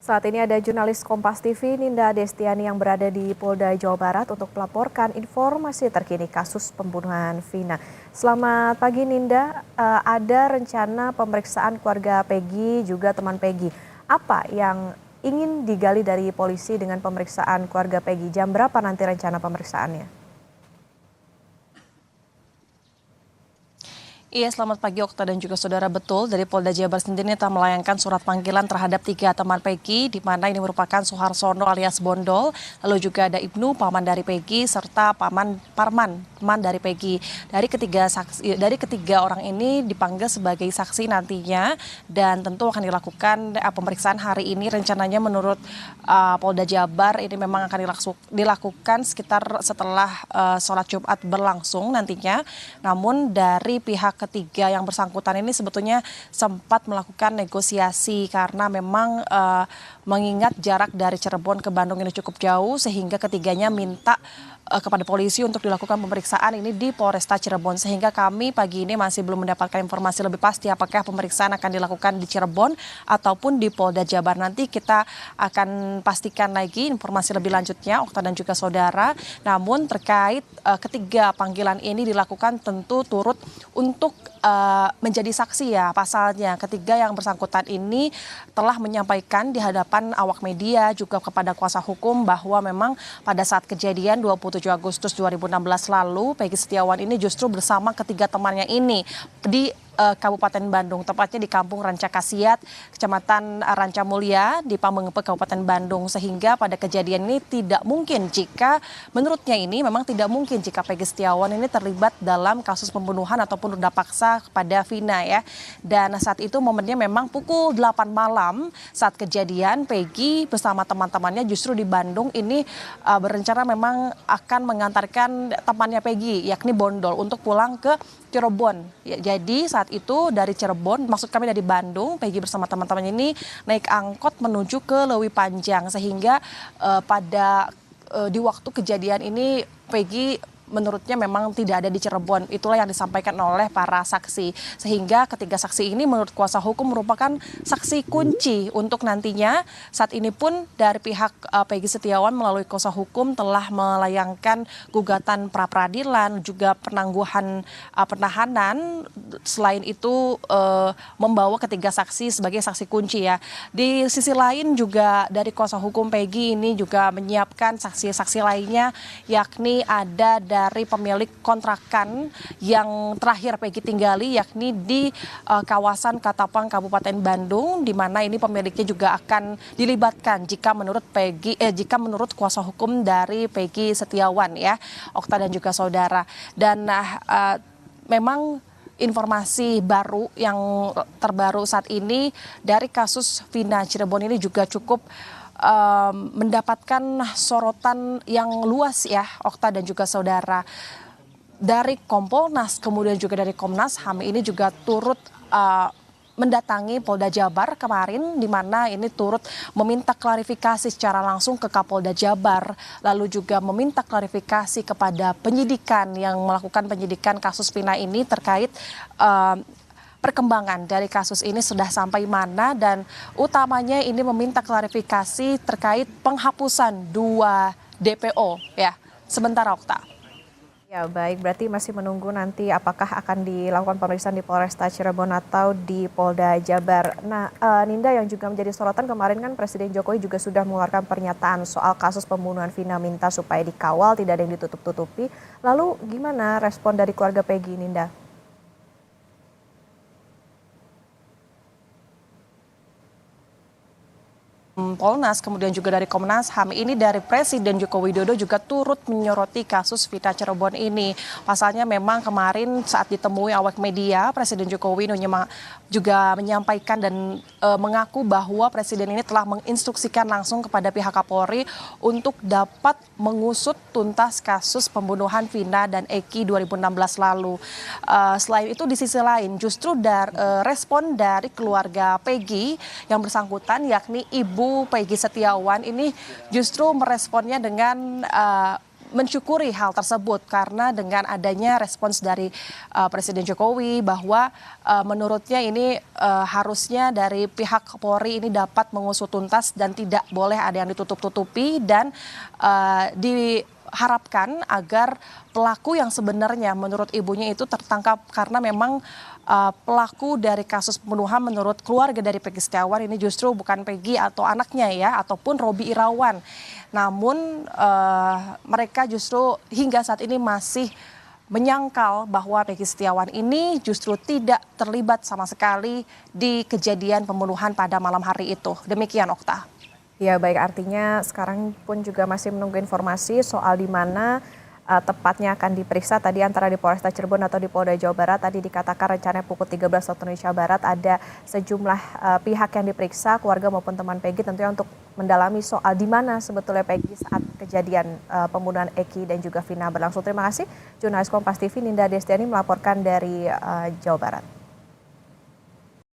Saat ini ada jurnalis Kompas TV Ninda Destiani yang berada di Polda Jawa Barat untuk melaporkan informasi terkini kasus pembunuhan Vina. Selamat pagi Ninda, ada rencana pemeriksaan keluarga Peggy juga teman Peggy. Apa yang ingin digali dari polisi dengan pemeriksaan keluarga Peggy? Jam berapa nanti rencana pemeriksaannya? Iya, selamat pagi Okta dan juga saudara. Betul, dari Polda Jabar sendiri telah melayangkan surat panggilan terhadap 3 teman Peggy, di mana ini merupakan Suharsono alias Bondol, lalu juga ada Ibnu, paman dari Peggy, serta paman dari Peggy. Dari ketiga orang ini dipanggil sebagai saksi nantinya, dan tentu akan dilakukan pemeriksaan hari ini. Rencananya menurut Polda Jabar ini memang akan dilakukan sekitar setelah sholat Jumat berlangsung nantinya. Namun dari pihak ketiga yang bersangkutan ini sebetulnya sempat melakukan negosiasi karena memang mengingat jarak dari Cirebon ke Bandung ini cukup jauh, sehingga ketiganya minta kepada polisi untuk dilakukan pemeriksaan ini di Polresta Cirebon, sehingga kami pagi ini masih belum mendapatkan informasi lebih pasti apakah pemeriksaan akan dilakukan di Cirebon ataupun di Polda Jabar. Nanti kita akan pastikan lagi informasi lebih lanjutnya, Okta dan juga saudara. Namun terkait ketiga panggilan ini dilakukan tentu turut untuk menjadi saksi ya. Pasalnya ketiga yang bersangkutan ini telah menyampaikan di hadapan awak media juga kepada kuasa hukum bahwa memang pada saat kejadian 27 Agustus 2016 lalu Peggy Setiawan ini justru bersama ketiga temannya ini di Kabupaten Bandung, tepatnya di Kampung Rancakasiat, Kecamatan Rancamulya di Pamengpe, Kabupaten Bandung, sehingga pada kejadian ini tidak mungkin jika menurutnya ini memang tidak mungkin jika Peggy Setiawan ini terlibat dalam kasus pembunuhan ataupun ruda paksa kepada Vina ya. Dan saat itu momennya memang pukul 8 malam saat kejadian Peggy bersama teman-temannya justru di Bandung ini berencana memang akan mengantarkan temannya Peggy yakni Bondol untuk pulang ke Cirebon. Jadi saat itu dari Cirebon, maksud kami dari Bandung, Peggy bersama teman-teman ini naik angkot menuju ke Leuwi Panjang, sehingga di waktu kejadian ini Peggy menurutnya memang tidak ada di Cirebon. Itulah yang disampaikan oleh para saksi. Sehingga ketiga saksi ini menurut kuasa hukum merupakan saksi kunci untuk nantinya. Saat ini pun dari pihak Peggy Setiawan melalui kuasa hukum telah melayangkan gugatan pra-peradilan, juga penangguhan penahanan. Selain itu membawa ketiga saksi sebagai saksi kunci ya. Di sisi lain juga dari kuasa hukum Peggy ini juga menyiapkan saksi-saksi lainnya, yakni ada dari pemilik kontrakan yang terakhir Peggy tinggali, yakni di kawasan Katapang, Kabupaten Bandung, di mana ini pemiliknya juga akan dilibatkan jika menurut kuasa hukum dari Peggy Setiawan ya, Okta dan juga saudara. Dan memang informasi baru yang terbaru saat ini dari kasus Vina Cirebon ini juga cukup mendapatkan sorotan yang luas ya, Okta dan juga saudara. Dari Kompolnas kemudian juga dari Komnas HAM ini juga turut mendatangi Polda Jabar kemarin, di mana ini turut meminta klarifikasi secara langsung ke Kapolda Jabar, lalu juga meminta klarifikasi kepada penyidikan yang melakukan penyidikan kasus Vina ini terkait perkembangan dari kasus ini sudah sampai mana, dan utamanya ini meminta klarifikasi terkait penghapusan 2 DPO ya. Sementara Okta. Ya baik, berarti masih menunggu nanti apakah akan dilakukan pemeriksaan di Polresta Cirebon atau di Polda Jabar. Nah, Ninda, yang juga menjadi sorotan kemarin kan Presiden Jokowi juga sudah mengeluarkan pernyataan soal kasus pembunuhan Vina, minta supaya dikawal, tidak ada yang ditutup-tutupi. Lalu gimana respon dari keluarga Peggy, Ninda? Polnas, kemudian juga dari Komnas HAM ini dari Presiden Joko Widodo juga turut menyoroti kasus Vina Cirebon ini. Pasalnya memang kemarin saat ditemui awak media, Presiden Jokowi juga menyampaikan dan mengaku bahwa Presiden ini telah menginstruksikan langsung kepada pihak Kapolri untuk dapat mengusut tuntas kasus pembunuhan Vina dan Eki 2016 lalu. Selain itu di sisi lain justru respon dari keluarga Peggy yang bersangkutan yakni Ibu Peggy Setiawan ini justru meresponnya dengan mensyukuri hal tersebut karena dengan adanya respons dari Presiden Jokowi bahwa menurutnya ini harusnya dari pihak Polri ini dapat mengusut tuntas dan tidak boleh ada yang ditutup-tutupi dan diharapkan agar pelaku yang sebenarnya menurut ibunya itu tertangkap karena memang pelaku dari kasus pembunuhan menurut keluarga dari Peggy Setiawan ini justru bukan Peggy atau anaknya ya ataupun Robi Irawan. Namun mereka justru hingga saat ini masih menyangkal bahwa Peggy Setiawan ini justru tidak terlibat sama sekali di kejadian pembunuhan pada malam hari itu. Demikian Okta. Ya baik, artinya sekarang pun juga masih menunggu informasi soal di mana tepatnya akan diperiksa tadi antara di Polresta Cirebon atau di Polda Jawa Barat. Tadi dikatakan rencananya pukul 13 waktu Indonesia Barat ada sejumlah pihak yang diperiksa, keluarga maupun teman Peggy tentunya untuk mendalami soal di mana sebetulnya Peggy saat kejadian pembunuhan Eki dan juga Vina berlangsung. Terima kasih jurnalis Kompas TV Ninda Destiani melaporkan dari Jawa Barat.